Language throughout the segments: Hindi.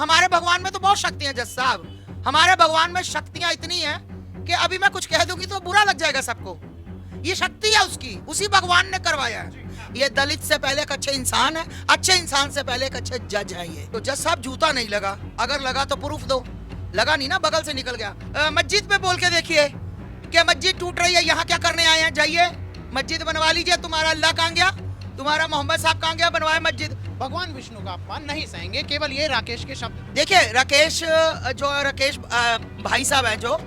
हमारे भगवान में तो बहुत शक्ति है जज साहब। हमारे भगवान में शक्तियां इतनी हैं कि अभी मैं कुछ कह दूंगी तो बुरा लग जाएगा सबको। ये शक्ति है उसकी, उसी भगवान ने करवाया है। ये दलित से पहले एक अच्छे इंसान है, अच्छे इंसान से पहले एक अच्छे जज है। ये तो जज साहब जूता नहीं लगा, अगर लगा तो प्रूफ दो। लगा नहीं ना, बगल से निकल गया। मस्जिद पे बोल के देखिए कि मस्जिद टूट रही है, यहाँ क्या करने आए हैं, जाइए मस्जिद बनवा लीजिए। तुम्हारा अल्लाह कहाँ गया, तुम्हारा मोहम्मद साहब कहाँ गया, बनवाए मस्जिद। भगवान विष्णु का अपमान नहीं सहेंगे, केवल ये राकेश के शब्द। देखिए राकेश भाई साहब है जो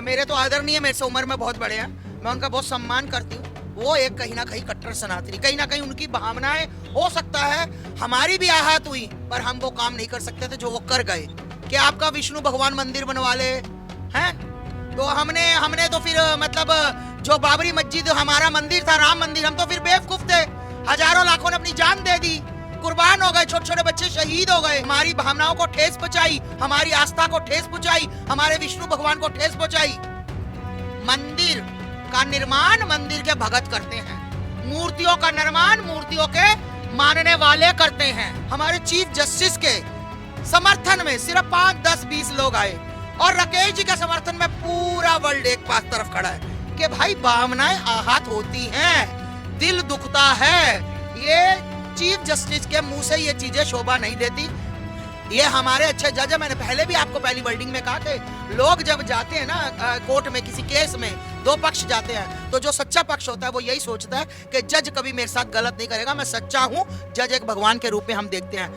मेरे तो आदरणीय, मेरे से उम्र में बहुत बड़े हैं, मैं उनका बहुत सम्मान करती हूँ। वो एक कहीं ना कहीं कट्टर सनातनी, कहीं ना कहीं उनकी भावनाएं हो सकता है हमारी भी आहत हुई, पर हम वो काम नहीं कर सकते थे जो वो कर गए कि आपका विष्णु भगवान मंदिर बनवा ले हैं। तो हमने तो फिर मतलब जो बाबरी मस्जिद हमारा मंदिर था, राम मंदिर, हम तो फिर बेवकूफ थे। हजारों लाखों ने अपनी जान दे दी, कुर्बान हो गए, छोटे छोटे बच्चे शहीद हो गए, हमारी भावनाओं को ठेस पहुंचाई, हमारी आस्था को ठेस पहुंचाई, हमारे विष्णु भगवान को ठेस पहुंचाई। मंदिर का निर्माण मंदिर के भगत करते हैं, मूर्तियों का निर्माण मूर्तियों के मानने वाले करते हैं। हमारे चीफ जस्टिस के समर्थन में सिर्फ 5, 10, 20 लोग आए और राकेश जी के समर्थन में पूरा वर्ल्ड एक पास तरफ खड़ा है कि भाई भावनाएं आहत होती हैं, दिल दुखता है। ये चीफ जस्टिस के मुंह से ये चीजें शोभा नहीं देती। ये हमारे अच्छे जज है। मैंने पहले भी आपको पहली वर्डिंग में कहा कि लोग जब जाते हैं ना कोर्ट में, किसी केस में दो पक्ष जाते हैं, तो जो सच्चा पक्ष होता है वो यही सोचता है कि जज कभी मेरे साथ गलत नहीं करेगा, मैं सच्चा हूँ। जज एक भगवान के रूप में हम देखते हैं।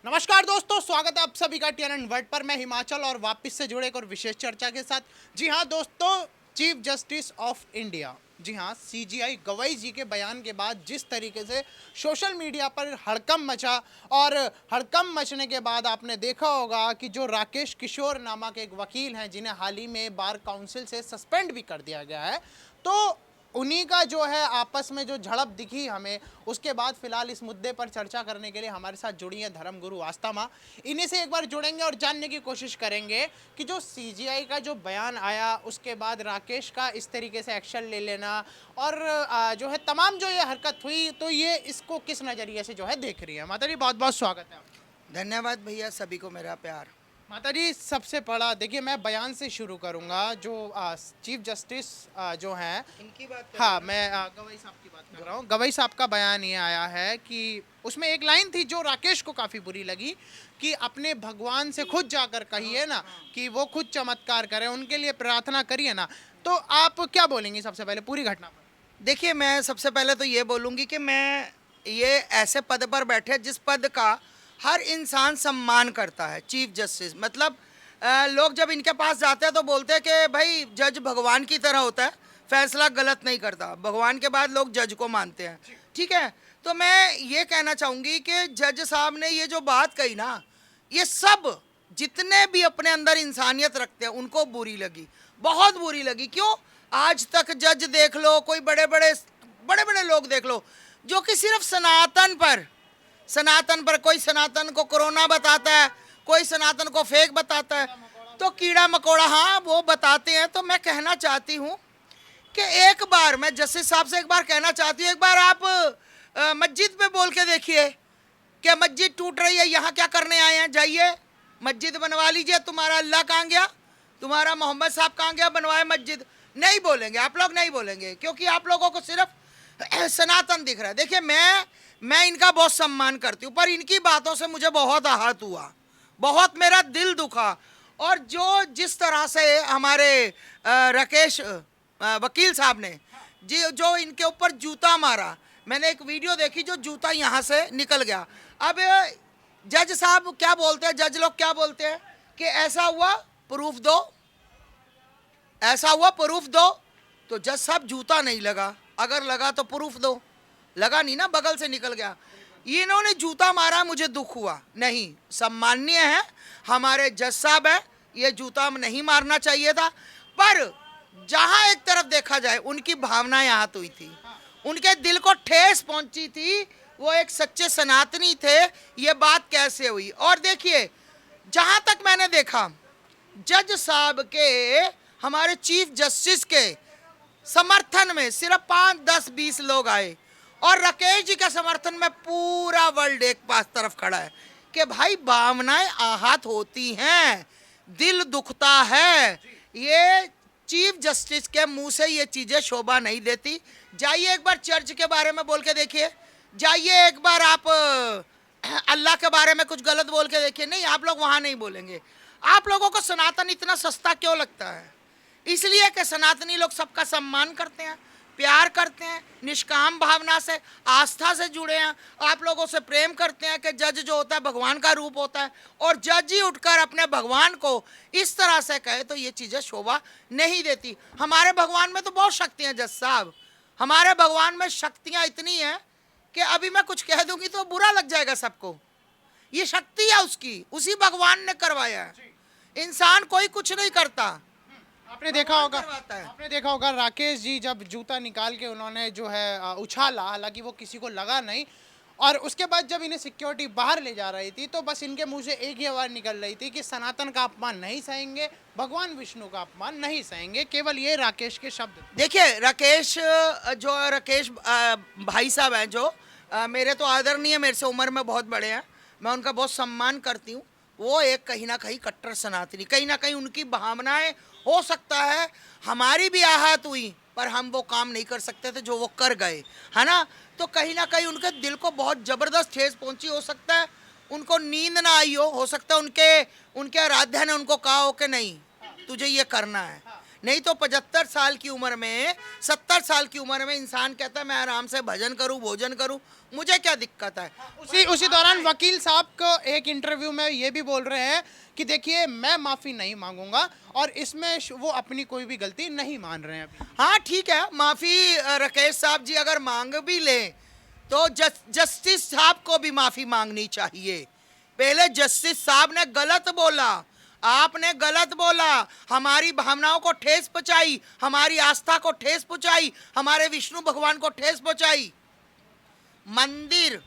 नमस्कार दोस्तों, स्वागत है आप सभी का TNN वर्ल्ड पर। मैं हिमाचल और वापस से जुड़े एक और विशेष चर्चा के साथ। जी हाँ दोस्तों, चीफ जस्टिस ऑफ इंडिया, जी हाँ, CJI गवई जी के बयान के बाद जिस तरीके से सोशल मीडिया पर हड़कंप मचा, और हड़कंप मचने के बाद आपने देखा होगा कि जो राकेश किशोर नामक एक वकील हैं, जिन्हें हाल ही में बार काउंसिल से सस्पेंड भी कर दिया गया है, तो उन्हीं का जो है आपस में जो झड़प दिखी हमें, उसके बाद फिलहाल इस मुद्दे पर चर्चा करने के लिए हमारे साथ जुड़ी है धर्मगुरु आस्था माँ। इन्हीं से एक बार जुड़ेंगे और जानने की कोशिश करेंगे कि जो CJI का जो बयान आया, उसके बाद राकेश का इस तरीके से एक्शन ले लेना और जो है तमाम जो ये हरकत हुई, तो ये इसको किस नज़रिए से जो है देख रही है। माता जी बहुत बहुत स्वागत है आपका। धन्यवाद भैया, सभी को मेरा प्यार। माता जी सबसे बड़ा देखिए, मैं बयान से शुरू करूंगा। जो चीफ जस्टिस जो हैं, इनकी बात हाँ, मैं गवई साहब की बात कर रहा हूँ। गवई साहब का बयान ये आया है कि उसमें एक लाइन थी जो राकेश को काफ़ी बुरी लगी कि अपने भगवान से खुद जाकर कहिए ना कि वो खुद चमत्कार करें, उनके लिए प्रार्थना करिए ना। तो आप क्या बोलेंगे सबसे पहले पूरी घटना पर? देखिए, मैं सबसे पहले तो ये बोलूँगी कि मैं ये ऐसे पद पर बैठे जिस पद का हर इंसान सम्मान करता है। चीफ जस्टिस मतलब लोग जब इनके पास जाते हैं तो बोलते हैं कि भाई जज भगवान की तरह होता है, फैसला गलत नहीं करता। भगवान के बाद लोग जज को मानते हैं, ठीक है। तो मैं ये कहना चाहूँगी कि जज साहब ने ये जो बात कही ना, ये सब जितने भी अपने अंदर इंसानियत रखते हैं उनको बुरी लगी, बहुत बुरी लगी। क्यों? आज तक जज देख लो, कोई बड़े बड़े लोग देख लो, जो कि सिर्फ सनातन पर कोई सनातन को कोरोना बताता है, कोई सनातन को फेक बताता है, तो कीड़ा मकोड़ा, हाँ वो बताते हैं। तो मैं कहना चाहती हूँ कि एक बार मैं जस्टिस साहब से एक बार कहना चाहती हूँ, एक बार आप मस्जिद पे बोल के देखिए कि मस्जिद टूट रही है, यहाँ क्या करने आए हैं, जाइए मस्जिद बनवा लीजिए। तुम्हारा अल्लाह कहाँ गया, तुम्हारा मोहम्मद साहब कहाँ गया, बनवाए मस्जिद। नहीं बोलेंगे आप लोग, नहीं बोलेंगे, क्योंकि आप लोगों को सिर्फ सनातन दिख रहा है। देखिए, मैं इनका बहुत सम्मान करती हूँ, पर इनकी बातों से मुझे बहुत आहत हुआ, बहुत मेरा दिल दुखा। और जिस तरह से हमारे राकेश वकील साहब ने जो इनके ऊपर जूता मारा, मैंने एक वीडियो देखी, जो जूता यहाँ से निकल गया। अब जज साहब क्या बोलते हैं, जज लोग क्या बोलते हैं कि ऐसा हुआ प्रूफ दो, ऐसा हुआ प्रूफ दो। तो जज साहब जूता नहीं लगा, अगर लगा तो प्रूफ दो। लगा नहीं ना, बगल से निकल गया। इन्होंने जूता मारा, मुझे दुख हुआ। नहीं, सम्माननीय है, हमारे जज साहब है, ये जूता नहीं मारना चाहिए था। पर जहां एक तरफ देखा जाए, उनकी भावनाएं आहत हुई थी, उनके दिल को ठेस पहुंची थी, वो एक सच्चे सनातनी थे। ये बात कैसे हुई? और देखिए, जहां तक मैंने देखा, जज साहब के, हमारे चीफ जस्टिस के समर्थन में सिर्फ 5, 10, 20 लोग आए और राकेश जी के समर्थन में पूरा वर्ल्ड एक पास तरफ खड़ा है कि भाई भावनाएं आहत होती हैं, दिल दुखता है। ये चीफ जस्टिस के मुंह से ये चीजें शोभा नहीं देती। जाइए एक बार चर्च के बारे में बोल के देखिए, जाइए एक बार आप अल्लाह के बारे में कुछ गलत बोल के देखिए। नहीं, आप लोग वहां नहीं बोलेंगे। आप लोगों को सनातन इतना सस्ता क्यों लगता है? इसलिए कि सनातनी लोग सबका सम्मान करते हैं, प्यार करते हैं, निष्काम भावना से, आस्था से जुड़े हैं, आप लोगों से प्रेम करते हैं कि जज जो होता है भगवान का रूप होता है, और जज ही उठकर अपने भगवान को इस तरह से कहे तो ये चीज़ें शोभा नहीं देती। हमारे भगवान में तो बहुत शक्ति है जज साहब, हमारे भगवान में शक्तियाँ इतनी हैं कि अभी मैं कुछ कह दूंगी तो बुरा लग जाएगा सबको। ये शक्ति है उसकी, उसी भगवान ने करवाया है। इंसान कोई कुछ नहीं करता। आपने देखा होगा राकेश जी जब जूता निकाल के उन्होंने जो है उछाला, हालांकि वो किसी को लगा नहीं, और उसके बाद जब इन्हें सिक्योरिटी बाहर ले जा रही थी तो बस इनके मुंह से एक ही आवाज निकल रही थी कि सनातन का अपमान नहीं सहेंगे, भगवान विष्णु का अपमान नहीं सहेंगे। केवल ये राकेश के शब्द। देखिए राकेश भाई साहब हैं जो मेरे तो आदरणीय, मेरे से उम्र में बहुत बड़े हैं, मैं उनका बहुत सम्मान करती हूँ। वो एक कहीं ना कहीं कट्टर सनातनी, कहीं ना कहीं उनकी भावनाएं हो सकता है हमारी भी आहत हुई, पर हम वो काम नहीं कर सकते थे जो वो कर गए, है ना। तो कहीं ना कहीं उनके दिल को बहुत ज़बरदस्त ठेस पहुंची। हो सकता है उनको नींद ना आई हो सकता है उनके आराध्या ने उनको कहा हो कि नहीं तुझे ये करना है। नहीं तो 75 साल की उम्र में, 70 साल की उम्र में इंसान कहता है मैं आराम से भजन करूं, भोजन करूं, मुझे क्या दिक्कत है। उसी दौरान वकील साहब को एक इंटरव्यू में ये भी बोल रहे हैं कि देखिए मैं माफ़ी नहीं मांगूंगा, और इसमें वो अपनी कोई भी गलती नहीं मान रहे हैं अभी। हाँ ठीक है, माफ़ी राकेश साहब जी अगर मांग भी लें तो जस्टिस साहब को भी माफ़ी मांगनी चाहिए। पहले जस्टिस साहब ने गलत बोला, आपने गलत बोला, हमारी भावनाओं को ठेस पहुंचाई, हमारी आस्था को ठेस पहुंचाई, हमारे विष्णु भगवान को ठेस पहुंचाई। मंदिर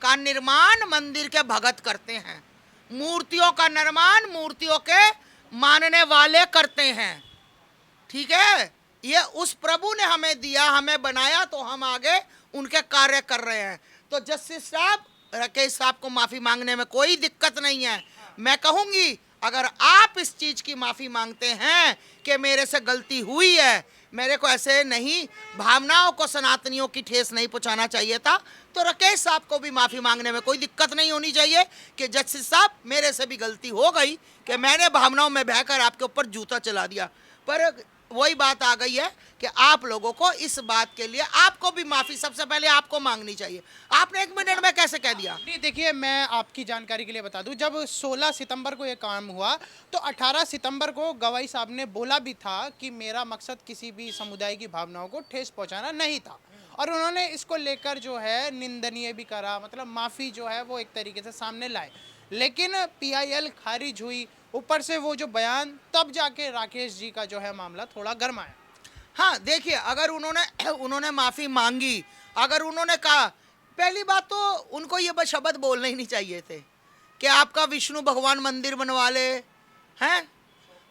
का निर्माण मंदिर के भगत करते हैं, मूर्तियों का निर्माण मूर्तियों के मानने वाले करते हैं, ठीक है। ये उस प्रभु ने हमें दिया, हमें बनाया, तो हम आगे उनके कार्य कर रहे हैं। तो जस्टिस साहब राकेश साहब को माफ़ी मांगने में कोई दिक्कत नहीं है। मैं कहूँगी अगर आप इस चीज़ की माफ़ी मांगते हैं कि मेरे से गलती हुई है, मेरे को ऐसे नहीं, भावनाओं को सनातनियों की ठेस नहीं पहुंचाना चाहिए था, तो राकेश साहब को भी माफ़ी मांगने में कोई दिक्कत नहीं होनी चाहिए कि जस्टिस साहब मेरे से भी गलती हो गई कि मैंने भावनाओं में बहकर आपके ऊपर जूता चला दिया। पर वही बात आ गई है कि आप लोगों को इस बात के लिए आपको भी माफ़ी सबसे पहले आपको मांगनी चाहिए। आपने 1 मिनट में कैसे कह दिया? नहीं देखिए, मैं आपकी जानकारी के लिए बता दूं, जब 16 सितंबर को ये काम हुआ तो 18 सितंबर को गवाई साहब ने बोला भी था कि मेरा मकसद किसी भी समुदाय की भावनाओं को ठेस पहुंचाना नहीं था, और उन्होंने इसको लेकर जो है निंदनीय भी करा, मतलब माफ़ी जो है वो एक तरीके से सामने लाए। लेकिन PIL खारिज हुई, ऊपर से वो जो बयान, तब जाके राकेश जी का जो है मामला थोड़ा गरमाया। हाँ देखिए, अगर उन्होंने माफ़ी मांगी, अगर उन्होंने कहा, पहली बात तो उनको ये शब्द बोलने ही नहीं चाहिए थे कि आपका विष्णु भगवान मंदिर बनवा ले हैं।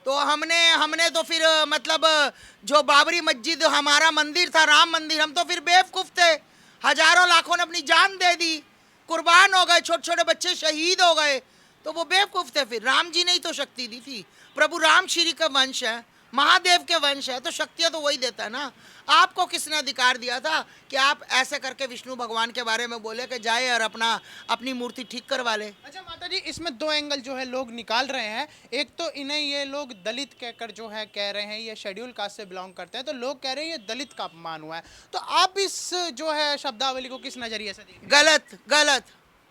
तो हमने तो फिर मतलब जो बाबरी मस्जिद हमारा मंदिर था, राम मंदिर, हम तो फिर बेवकूफ़ थे। हजारों लाखों ने अपनी जान दे दी, कुर्बान हो गए, छोटे छोटे बच्चे शहीद हो गए, तो वो बेवकूफ़ थे। फिर राम जी ने ही तो शक्ति दी थी, प्रभु राम श्री का वंश है, महादेव के वंश है, तो शक्तियाँ तो वही देता है ना। आपको किसने अधिकार दिया था कि आप ऐसे करके विष्णु भगवान के बारे में बोले कि जाए और अपनी मूर्ति ठीक करवा ले? अच्छा माता जी, इसमें 2 एंगल जो है लोग निकाल रहे हैं। एक तो इन्हें ये लोग दलित कहकर जो है कह रहे हैं ये शेड्यूल कास्ट से बिलोंग करते हैं, तो लोग कह रहे हैं ये दलित का अपमान हुआ है। तो आप इस जो है शब्दावली को किस नज़रिए से देखें? गलत,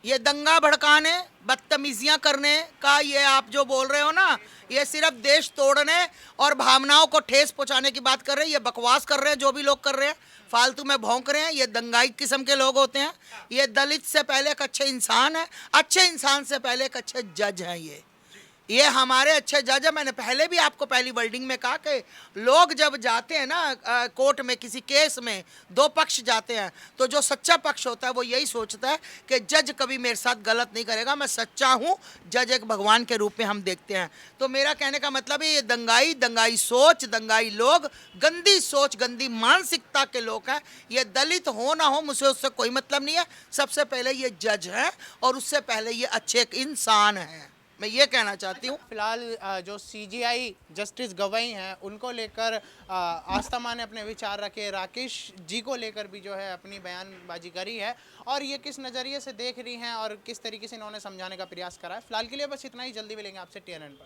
ये दंगा भड़काने, बदतमीजियां करने का ये आप जो बोल रहे हो ना, ये सिर्फ देश तोड़ने और भावनाओं को ठेस पहुंचाने की बात कर रहे हैं। ये बकवास कर रहे हैं जो भी लोग कर रहे हैं, फालतू में भौंक रहे हैं। ये दंगाई किस्म के लोग होते हैं। ये दलित से पहले एक अच्छे इंसान है, अच्छे इंसान से पहले एक अच्छे जज हैं। ये हमारे अच्छे जज है। मैंने पहले भी आपको पहली वर्डिंग में कहा कि लोग जब जाते हैं ना कोर्ट में किसी केस में, दो पक्ष जाते हैं, तो जो सच्चा पक्ष होता है वो यही सोचता है कि जज कभी मेरे साथ गलत नहीं करेगा, मैं सच्चा हूँ। जज एक भगवान के रूप में हम देखते हैं। तो मेरा कहने का मतलब है ये दंगाई दंगाई सोच, दंगाई लोग, गंदी सोच, गंदी मानसिकता के लोग हैं। ये दलित हो ना हो, मुझे उससे कोई मतलब नहीं है। सबसे पहले ये जज है और उससे पहले ये अच्छे एक इंसान है, मैं ये कहना चाहती हूँ। फिलहाल जो सीजीआई जस्टिस गवई हैं उनको लेकर आस्था मां ने अपने विचार रखे, राकेश जी को लेकर भी जो है अपनी बयानबाजी करी है, और ये किस नज़रिए से देख रही हैं और किस तरीके से इन्होंने समझाने का प्रयास करा है। फिलहाल के लिए बस इतना ही, जल्दी मिलेंगे आपसे TNN पर।